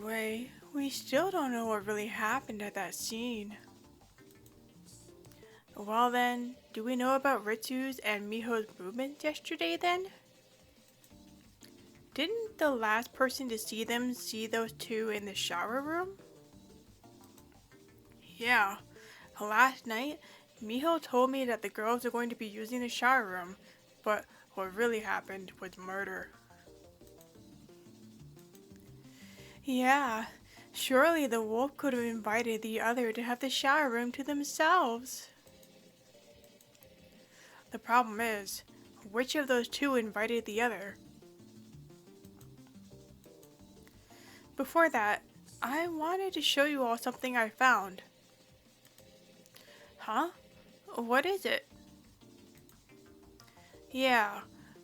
Anyway, we still don't know what really happened at that scene. Well then, do we know about Ritsu's and Miho's movements yesterday then? Didn't the last person to see them see those two in the shower room? Yeah, last night, Miho told me that the girls are going to be using the shower room, but what really happened was murder. Yeah, surely the wolf could have invited the other to have the shower room to themselves. The problem is, which of those two invited the other? Before that, I wanted to show you all something I found. Huh? What is it? Yeah,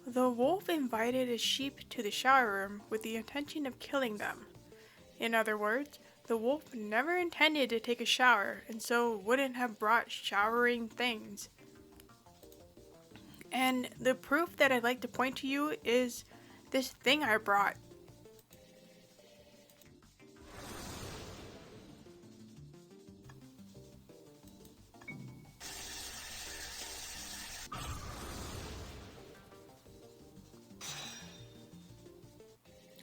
the wolf invited a sheep to the shower room with the intention of killing them. In other words, the wolf never intended to take a shower and so wouldn't have brought showering things. And the proof that I'd like to point to you is this thing I brought.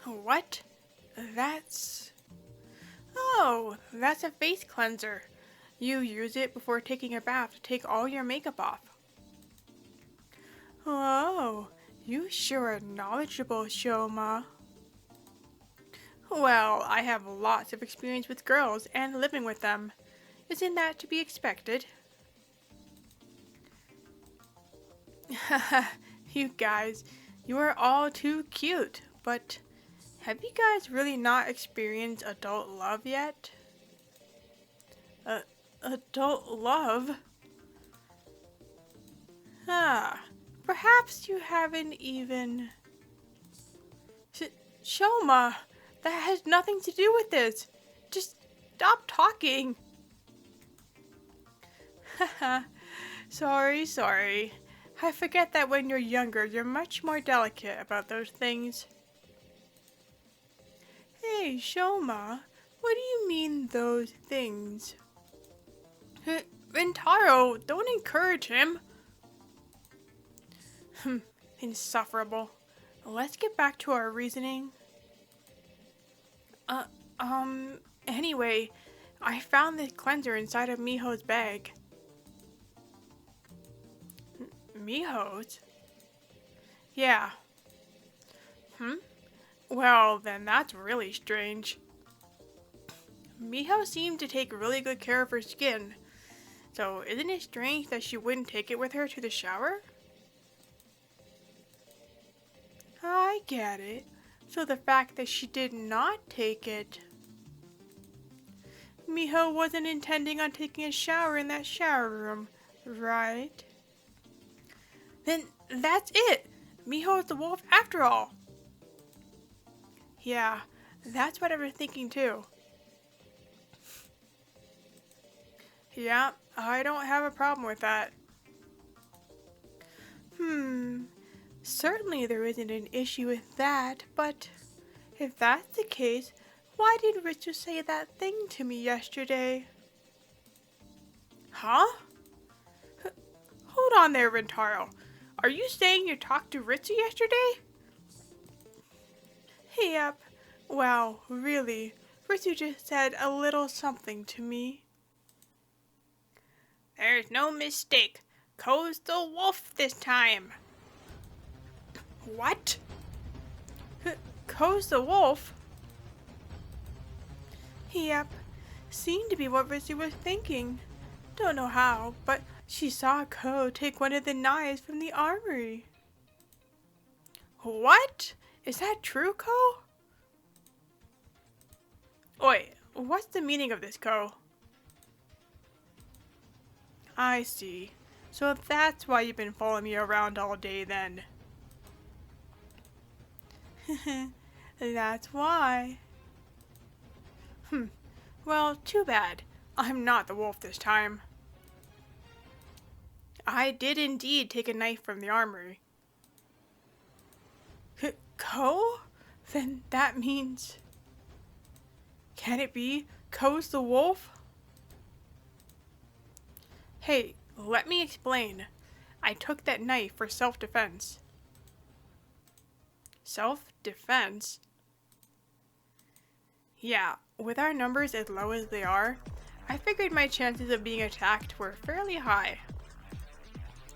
What? Oh, that's a face cleanser. You use it before taking a bath to take all your makeup off. Oh, you sure are knowledgeable, Shoma. Well, I have lots of experience with girls and living with them. Isn't that to be expected? You guys, you are all too cute, but have you guys really not experienced adult love yet? Adult love? Perhaps you haven't even... Shoma, that has nothing to do with this. Just stop talking. Sorry. I forget that when you're younger, you're much more delicate about those things. Hey, Shoma, what do you mean, those things? Rintaro, don't encourage him. Insufferable. Let's get back to our reasoning. Anyway, I found this cleanser inside of Miho's bag. Miho's? Yeah. Well, then that's really strange. Miho seemed to take really good care of her skin, so isn't it strange that she wouldn't take it with her to the shower? I get it. So the fact that she did not take it... Miho wasn't intending on taking a shower in that shower room, right? Then that's it! Miho is the wolf after all! Yeah, that's what I was thinking too. Yeah, I don't have a problem with that. Certainly there isn't an issue with that, but if that's the case, why did Ritsu say that thing to me yesterday? Huh? Hold on there, Rintaro. Are you saying you talked to Ritsu yesterday? Yep. Well, really, Ritsu just said a little something to me. There's no mistake. Ko's the wolf this time. What? Ko's the wolf? Yep. Seemed to be what Ritsu was thinking. Don't know how, but she saw Ko take one of the knives from the armory. What? Is that true, Ko? Wait, what's the meaning of this, Ko? I see. So that's why you've been following me around all day then. That's why. Well, too bad. I'm not the wolf this time. I did indeed take a knife from the armory. Ko? Then that means... Can it be Ko's the wolf? Hey, let me explain. I took that knife for self-defense. Self-defense? Yeah, with our numbers as low as they are, I figured my chances of being attacked were fairly high.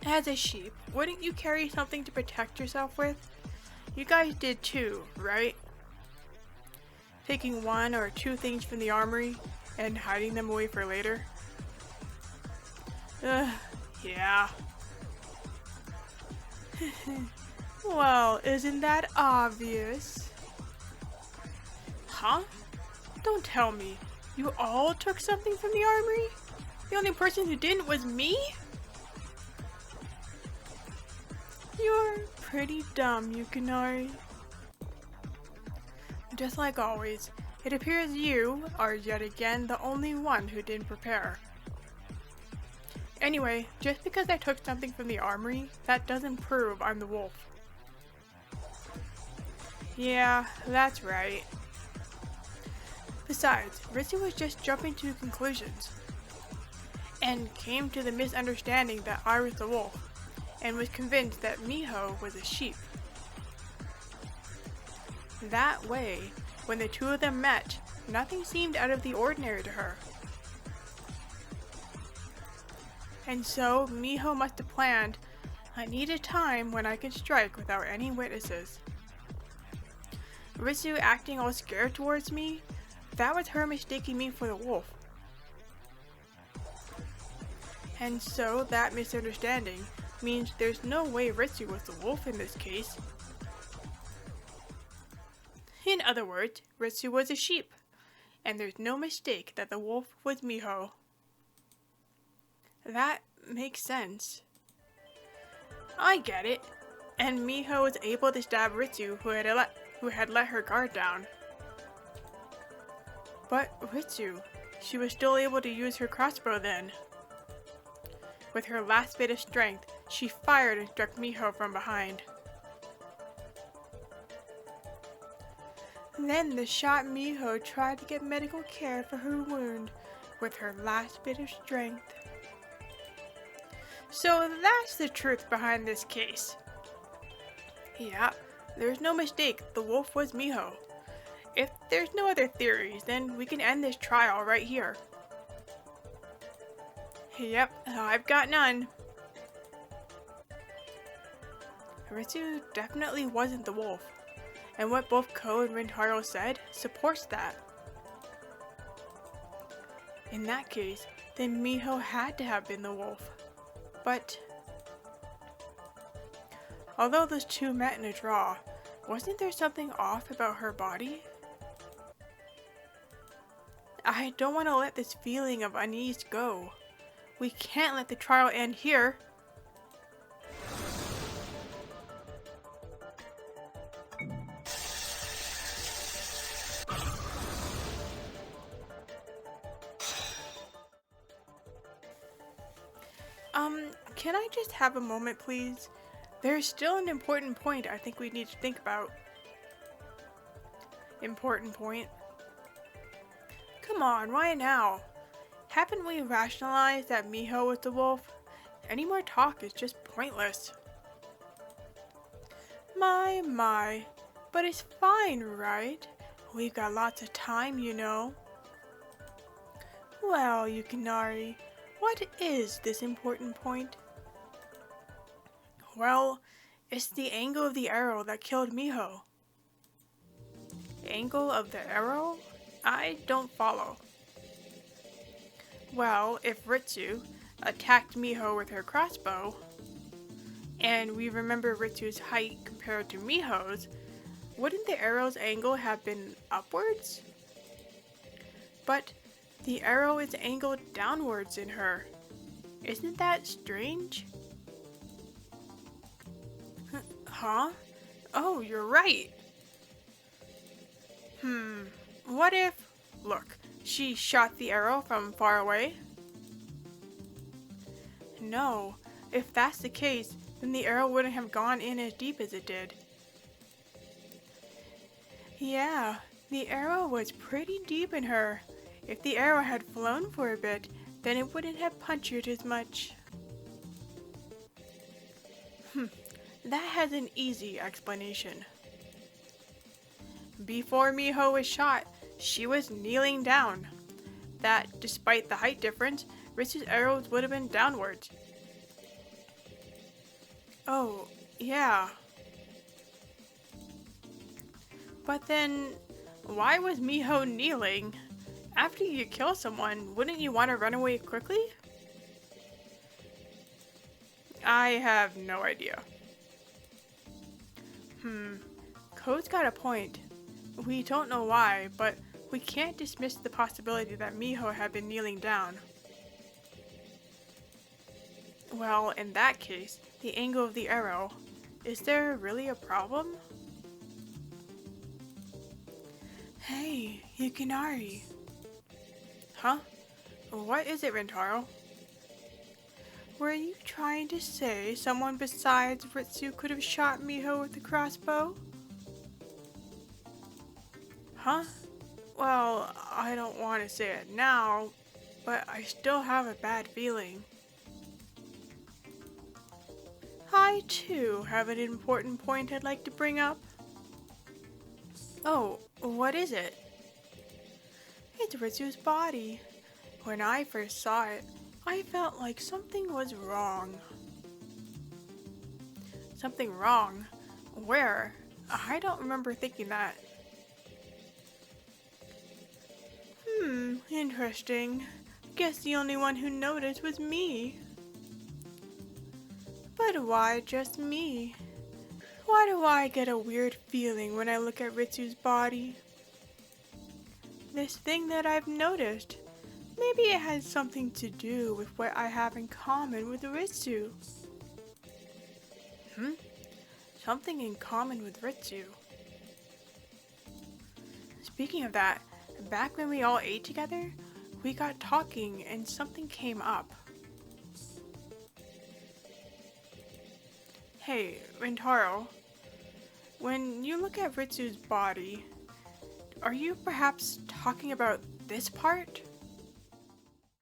As a sheep, wouldn't you carry something to protect yourself with? You guys did too, right? Taking one or two things from the armory and hiding them away for later? Yeah. Well, isn't that obvious? Huh? Don't tell me. You all took something from the armory? The only person who didn't was me? You're pretty dumb, Yukinari. Just like always, it appears you are yet again the only one who didn't prepare. Anyway, just because I took something from the armory, that doesn't prove I'm the wolf. Yeah, that's right. Besides, Ritsu was just jumping to conclusions, and came to the misunderstanding that I was the wolf, and was convinced that Miho was a sheep. That way, when the two of them met, nothing seemed out of the ordinary to her. And so, Miho must have planned, I need a time when I can strike without any witnesses. Ritsu acting all scared towards me, that was her mistaking me for the wolf. And so, that misunderstanding means there's no way Ritsu was the wolf in this case. In other words, Ritsu was a sheep, and there's no mistake that the wolf was Miho. That makes sense. I get it. And Miho was able to stab Ritsu, who had let her guard down. But Ritsu, she was still able to use her crossbow then. With her last bit of strength, she fired and struck Miho from behind. Then the shot Miho tried to get medical care for her wound with her last bit of strength. So that's the truth behind this case. Yeah, there's no mistake, the wolf was Miho. If there's no other theories, then we can end this trial right here. Yep, I've got none. Ritsu definitely wasn't the wolf, and what both Ko and Rintaro said supports that. In that case, then Miho had to have been the wolf. But although those two met in a draw, wasn't there something off about her body? I don't want to let this feeling of unease go. We can't let the trial end here. Can I just have a moment, please? There's still an important point I think we need to think about. Important point? Come on, why now? Haven't we rationalized that Miho was the wolf? Any more talk is just pointless. My. But it's fine, right? We've got lots of time, you know. Well, Yukinari, what is this important point? Well, it's the angle of the arrow that killed Miho. Angle of the arrow? I don't follow. Well, if Ritsu attacked Miho with her crossbow, and we remember Ritsu's height compared to Miho's, wouldn't the arrow's angle have been upwards? But the arrow is angled downwards in her. Isn't that strange? Huh? Oh, you're right. What if... Look, she shot the arrow from far away? No, if that's the case, then the arrow wouldn't have gone in as deep as it did. Yeah, The arrow was pretty deep in her. If the arrow had flown for a bit, then it wouldn't have punctured as much. That has an easy explanation. Before Miho was shot, she was kneeling down. That, despite the height difference, Ritsu's arrows would have been downwards. Oh, yeah. But then, why was Miho kneeling? After you kill someone, wouldn't you want to run away quickly? I have no idea. Code's got a point. We don't know why, but we can't dismiss the possibility that Miho had been kneeling down. Well, in that case, the angle of the arrow. Is there really a problem? Hey, Yukinari. Huh? What is it, Rentaro? Were you trying to say someone besides Ritsu could have shot Miho with the crossbow? Huh? Well, I don't want to say it now, but I still have a bad feeling. I, too, have an important point I'd like to bring up. Oh, what is it? It's Ritsu's body. When I first saw it, I felt like something was wrong. Something wrong? Where? I don't remember thinking that. Interesting. Guess the only one who noticed was me. But why just me? Why do I get a weird feeling when I look at Ritsu's body? This thing that I've noticed, maybe it has something to do with what I have in common with Ritsu. Something in common with Ritsu. Speaking of that, back when we all ate together, we got talking and something came up. Hey, Rentaro, when you look at Ritsu's body, are you perhaps talking about this part?